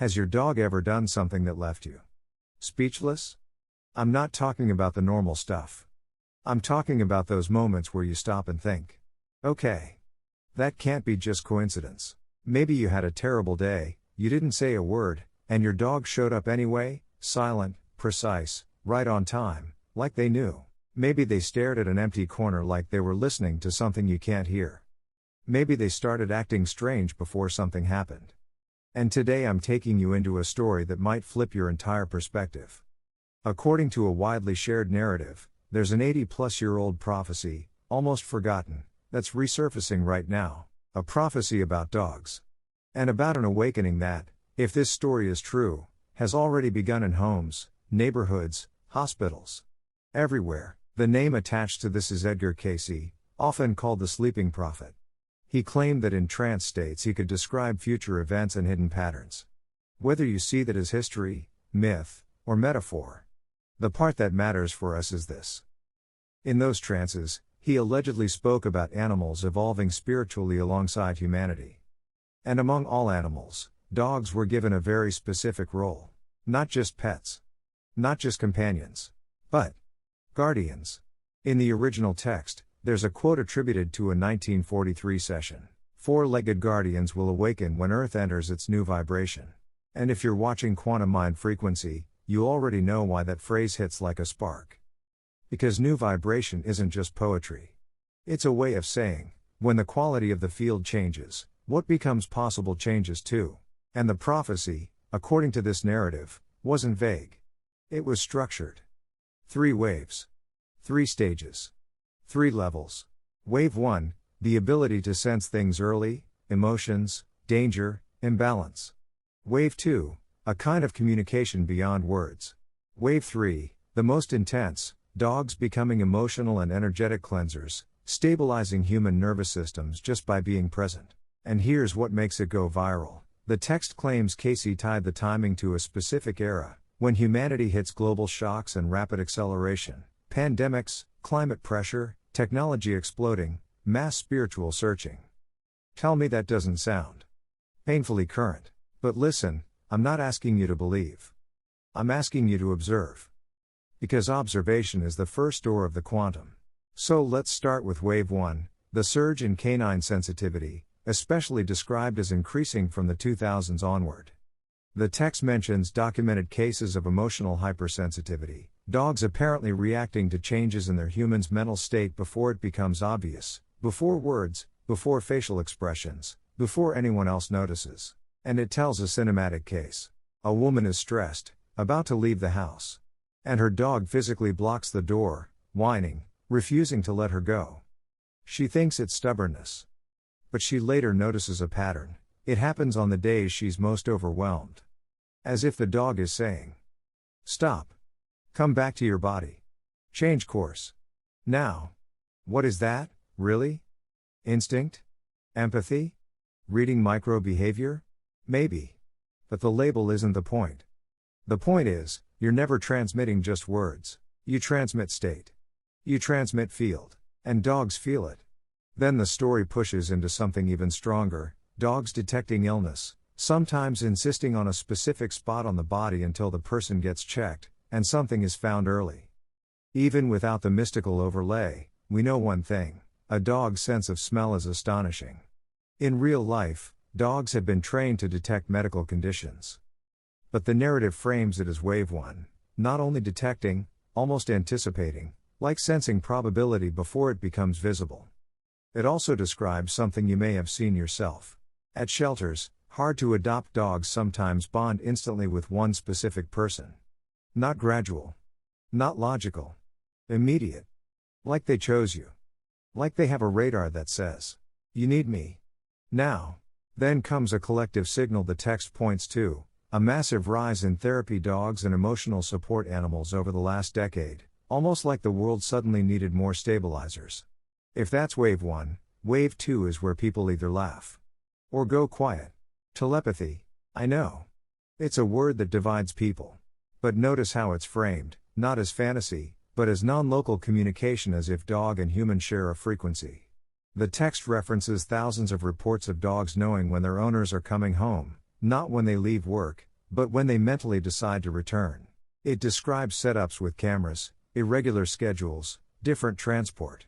Has your dog ever done something that left you speechless? I'm not talking about the normal stuff. I'm talking about those moments where you stop and think, okay, that can't be just coincidence. Maybe you had a terrible day, you didn't say a word, and your dog showed up anyway, silent, precise, right on time, like they knew. Maybe they stared at an empty corner like they were listening to something you can't hear. Maybe they started acting strange before something happened. And today I'm taking you into a story that might flip your entire perspective. According to a widely shared narrative, there's an 80-plus-year-old prophecy, almost forgotten, that's resurfacing right now, a prophecy about dogs. And about an awakening that, if this story is true, has already begun in homes, neighborhoods, hospitals. Everywhere. The name attached to this is Edgar Cayce, often called the sleeping prophet. He claimed that in trance states he could describe future events and hidden patterns. Whether you see that as history, myth, or metaphor, the part that matters for us is this. In those trances, he allegedly spoke about animals evolving spiritually alongside humanity. And among all animals, dogs were given a very specific role. Not just pets. Not just companions. But guardians. In the original text, there's a quote attributed to a 1943 session. Four-legged guardians will awaken when Earth enters its new vibration. And if you're watching Quantum Mind Frequency, you already know why that phrase hits like a spark. Because new vibration isn't just poetry. It's a way of saying, when the quality of the field changes, what becomes possible changes too. And the prophecy, according to this narrative, wasn't vague. It was structured. 3 waves. 3 stages. 3 levels. Wave 1, the ability to sense things early, emotions, danger, imbalance. Wave 2, a kind of communication beyond words. Wave 3, the most intense, dogs becoming emotional and energetic cleansers, stabilizing human nervous systems just by being present. And here's what makes it go viral. The text claims Cayce tied the timing to a specific era, when humanity hits global shocks and rapid acceleration, pandemics, climate pressure, technology exploding, mass spiritual searching. Tell me that doesn't sound painfully current. But listen, I'm not asking you to believe. I'm asking you to observe. Because observation is the first door of the quantum. So let's start with Wave 1, the surge in canine sensitivity, especially described as increasing from the 2000s onward. The text mentions documented cases of emotional hypersensitivity, dogs apparently reacting to changes in their human's mental state before it becomes obvious, before words, before facial expressions, before anyone else notices. And it tells a cinematic case. A woman is stressed, about to leave the house. And her dog physically blocks the door, whining, refusing to let her go. She thinks it's stubbornness. But she later notices a pattern. It happens on the days she's most overwhelmed. As if the dog is saying, stop. Come back to your body. Change course. Now. What is that, really? Instinct? Empathy? Reading micro-behavior? Maybe. But the label isn't the point. The point is, you're never transmitting just words. You transmit state. You transmit field. And dogs feel it. Then the story pushes into something even stronger, dogs detecting illness, sometimes insisting on a specific spot on the body until the person gets checked, and something is found early. Even without the mystical overlay, we know one thing: a dog's sense of smell is astonishing. In real life, dogs have been trained to detect medical conditions. But the narrative frames it as Wave 1, not only detecting, almost anticipating, like sensing probability before it becomes visible. It also describes something you may have seen yourself. At shelters, hard to adopt dogs sometimes bond instantly with one specific person. Not gradual. Not logical. Immediate. Like they chose you. Like they have a radar that says, you need me. Now. Then comes a collective signal the text points to, a massive rise in therapy dogs and emotional support animals over the last decade, almost like the world suddenly needed more stabilizers. If that's Wave 1, Wave 2 is where people either laugh or go quiet. Telepathy. I know. It's a word that divides people. But notice how it's framed, not as fantasy, but as non-local communication, as if dog and human share a frequency. The text references thousands of reports of dogs knowing when their owners are coming home, not when they leave work, But when they mentally decide to return, it describes setups with cameras, irregular schedules, different transport.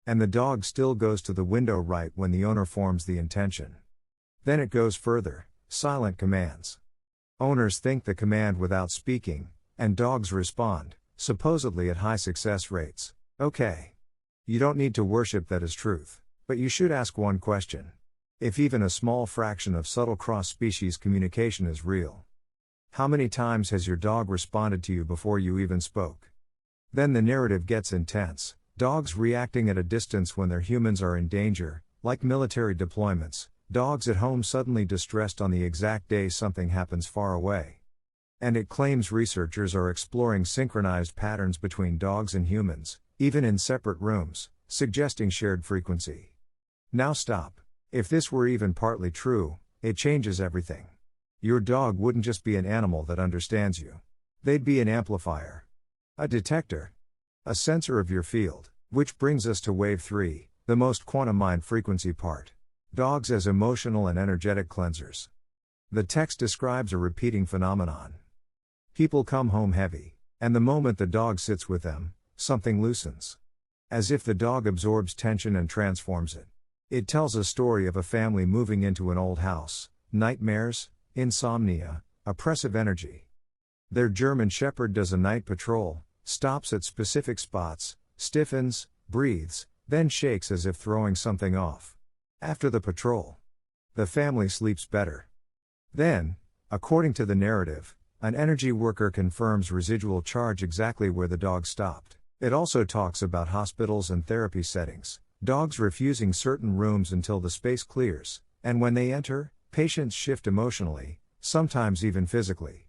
And the dog still goes to the window right when the owner forms the intention. Then it goes further, silent commands. Owners think the command without speaking, and dogs respond, supposedly at high success rates. Okay. You don't need to worship that as truth, but you should ask one question. If even a small fraction of subtle cross-species communication is real, how many times has your dog responded to you before you even spoke? Then the narrative gets intense. Dogs reacting at a distance when their humans are in danger, like military deployments, dogs at home suddenly distressed on the exact day something happens far away. And it claims researchers are exploring synchronized patterns between dogs and humans, even in separate rooms, suggesting shared frequency. Now stop. If this were even partly true, it changes everything. Your dog wouldn't just be an animal that understands you. They'd be an amplifier. A detector. A sensor of your field, which brings us to wave 3, the most quantum mind frequency part. Dogs as emotional and energetic cleansers. The text describes a repeating phenomenon. People come home heavy, and the moment the dog sits with them, something loosens. As if the dog absorbs tension and transforms it. It tells a story of a family moving into an old house, nightmares, insomnia, oppressive energy. Their German Shepherd does a night patrol, stops at specific spots, stiffens, breathes, then shakes as if throwing something off. After the patrol, the family sleeps better. Then, according to the narrative, an energy worker confirms residual charge exactly where the dog stopped. It also talks about hospitals and therapy settings, dogs refusing certain rooms until the space clears, and when they enter, patients shift emotionally, sometimes even physically.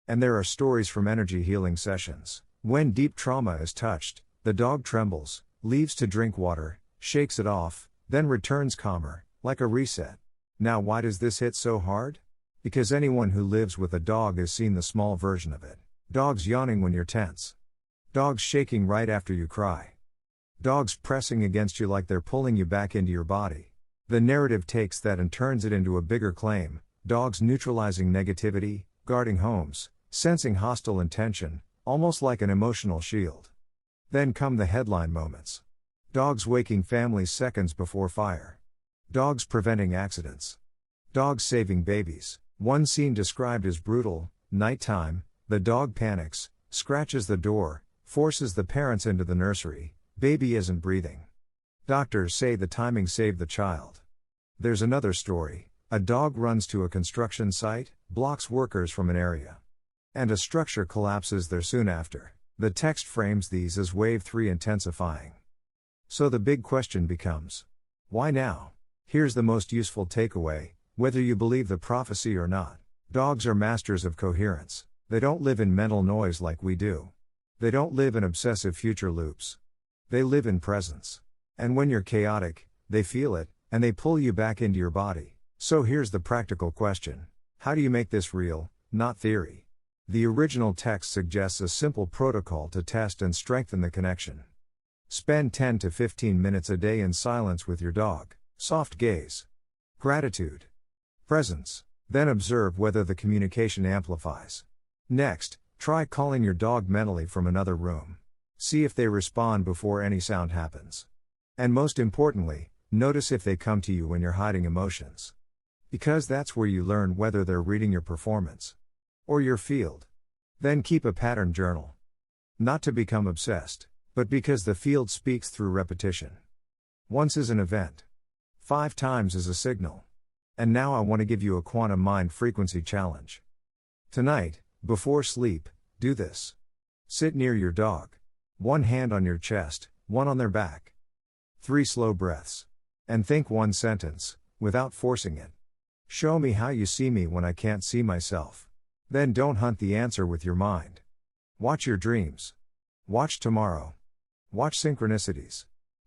And there are stories from energy healing sessions. When deep trauma is touched, the dog trembles, leaves to drink water, shakes it off, then returns calmer, like a reset. Now why does this hit so hard? Because anyone who lives with a dog has seen the small version of it. Dogs yawning when you're tense. Dogs shaking right after you cry. Dogs pressing against you like they're pulling you back into your body. The narrative takes that and turns it into a bigger claim. Dogs neutralizing negativity, guarding homes, sensing hostile intention, almost like an emotional shield. Then come the headline moments. Dogs waking families seconds before fire. Dogs preventing accidents. Dogs saving babies. One scene described as brutal: nighttime, the dog panics, scratches the door, forces the parents into the nursery, baby isn't breathing. Doctors say the timing saved the child. There's another story: a dog runs to a construction site, blocks workers from an area. And a structure collapses there soon after. The text frames these as wave 3 intensifying. So the big question becomes, why now? Here's the most useful takeaway, whether you believe the prophecy or not. Dogs are masters of coherence. They don't live in mental noise like we do. They don't live in obsessive future loops. They live in presence. And when you're chaotic, they feel it, and they pull you back into your body. So here's the practical question. How do you make this real, not theory? The original text suggests a simple protocol to test and strengthen the connection. Spend 10 to 15 minutes a day in silence with your dog. Soft gaze. Gratitude. Presence. Then observe whether the communication amplifies. Next, try calling your dog mentally from another room. See if they respond before any sound happens. And most importantly, notice if they come to you when you're hiding emotions. Because that's where you learn whether they're reading your performance or your field. Then keep a pattern journal. Not to become obsessed, but because the field speaks through repetition. Once is an event. 5 times is a signal. And now I want to give you a quantum mind frequency challenge. Tonight, before sleep, do this. Sit near your dog. One hand on your chest, one on their back. 3 slow breaths. And think one sentence, without forcing it. Show me how you see me when I can't see myself. Then don't hunt the answer with your mind. Watch your dreams. Watch tomorrow. Watch synchronicities.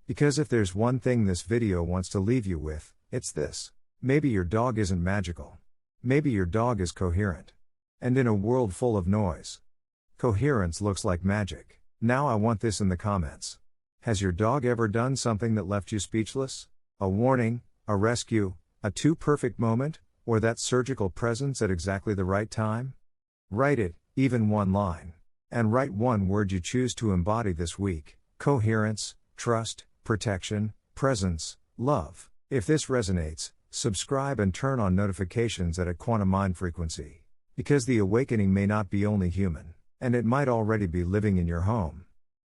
Because if there's one thing this video wants to leave you with, it's this. Maybe your dog isn't magical. Maybe your dog is coherent. And in a world full of noise, coherence looks like magic. Now I want this in the comments. Has your dog ever done something that left you speechless? A warning, a rescue, a too perfect moment, or that surgical presence at exactly the right time? Write it, even one line. And write one word you choose to embody this week: coherence, trust, protection, presence, love. If this resonates, subscribe and turn on notifications at a quantum mind frequency. Because the awakening may not be only human, and it might already be living in your home.